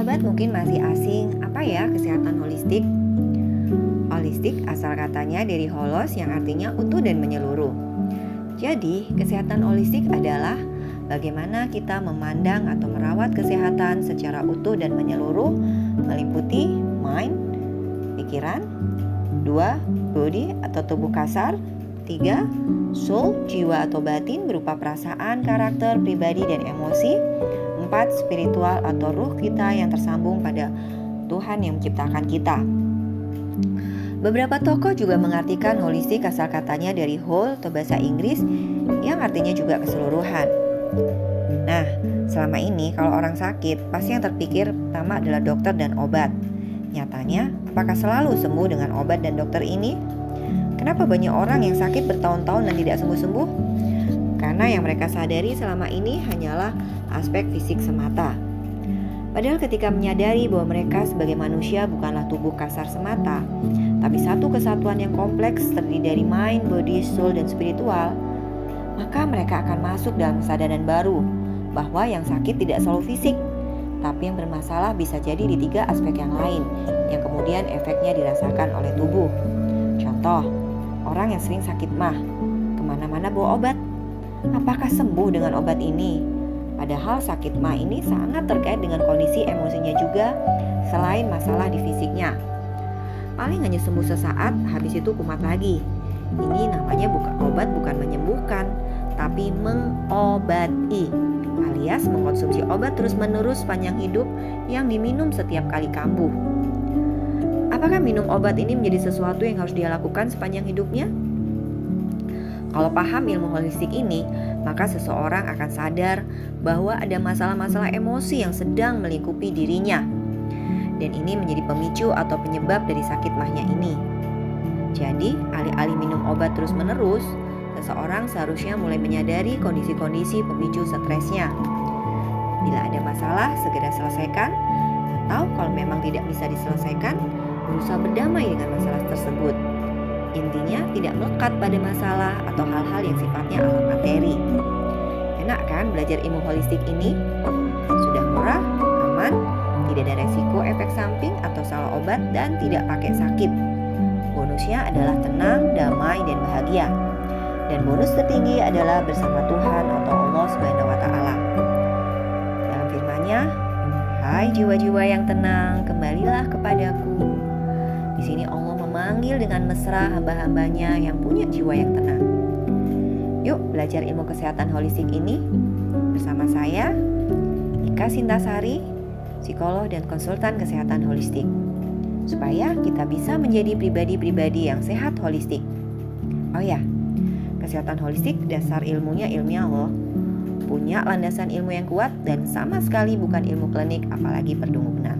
sobat mungkin masih asing, apa ya kesehatan holistik? Holistik asal katanya dari holos yang artinya utuh dan menyeluruh. Jadi, kesehatan holistik adalah bagaimana kita memandang atau merawat kesehatan secara utuh dan menyeluruh, meliputi mind, pikiran, 2. Body atau tubuh kasar, 3. Soul, jiwa atau batin berupa perasaan, karakter, pribadi, dan emosi, 4. Spiritual atau ruh kita yang tersambung pada Tuhan yang menciptakan kita. Beberapa tokoh juga mengartikan holistik asal katanya dari whole atau bahasa Inggris yang artinya juga keseluruhan. Nah, selama ini kalau orang sakit pasti yang terpikir pertama adalah dokter dan obat. Nyatanya, apakah selalu sembuh dengan obat dan dokter ini? Kenapa banyak orang yang sakit bertahun-tahun dan tidak sembuh-sembuh? Karena yang mereka sadari selama ini hanyalah aspek fisik semata. Padahal ketika menyadari bahwa mereka sebagai manusia bukanlah tubuh kasar semata, tapi satu kesatuan yang kompleks terdiri dari mind, body, soul, dan spiritual, maka mereka akan masuk dalam kesadaran baru bahwa yang sakit tidak selalu fisik, tapi yang bermasalah bisa jadi di 3 aspek yang lain yang kemudian efeknya dirasakan oleh tubuh. Contoh, orang yang sering sakit mah, kemana-mana bawa obat. Apakah sembuh dengan obat ini? Padahal sakit mah ini sangat terkait dengan kondisi emosinya juga selain masalah di fisiknya. Paling hanya sembuh sesaat, habis itu kumat lagi. Ini namanya obat bukan menyembuhkan, tapi mengobati, alias mengkonsumsi obat terus-menerus sepanjang hidup yang diminum setiap kali kambuh. Apakah minum obat ini menjadi sesuatu yang harus dia lakukan sepanjang hidupnya? Kalau paham ilmu holistik ini, maka seseorang akan sadar bahwa ada masalah-masalah emosi yang sedang melingkupi dirinya. Dan ini menjadi pemicu atau penyebab dari sakit mahnya ini. Jadi, alih-alih minum obat terus-menerus, seseorang seharusnya mulai menyadari kondisi-kondisi pemicu stresnya. Bila ada masalah, segera selesaikan. Atau kalau memang tidak bisa diselesaikan, berusaha berdamai dengan masalah tersebut. Intinya tidak melekat pada masalah atau hal-hal yang sifatnya alam materi. Enak kan belajar ilmu holistik ini? Sudah murah, aman, tidak ada resiko efek samping atau salah obat, dan tidak pakai sakit. Bonusnya adalah tenang, damai, dan bahagia. Dan bonus tertinggi adalah bersama Tuhan atau Allah Subhanahu wa Ta'ala. Dalam firman-Nya, "Hai jiwa-jiwa yang tenang, kembalilah kepadaku." Di sini Allah memanggil dengan mesra hamba-hambanya yang punya jiwa yang tenang. Yuk belajar ilmu kesehatan holistik ini bersama saya, Ika Sintasari, psikolog dan konsultan kesehatan holistik, supaya kita bisa menjadi pribadi-pribadi yang sehat holistik. Oh ya, kesehatan holistik dasar ilmunya ilmiah loh. Punya landasan ilmu yang kuat dan sama sekali bukan ilmu klinik apalagi perdukunan.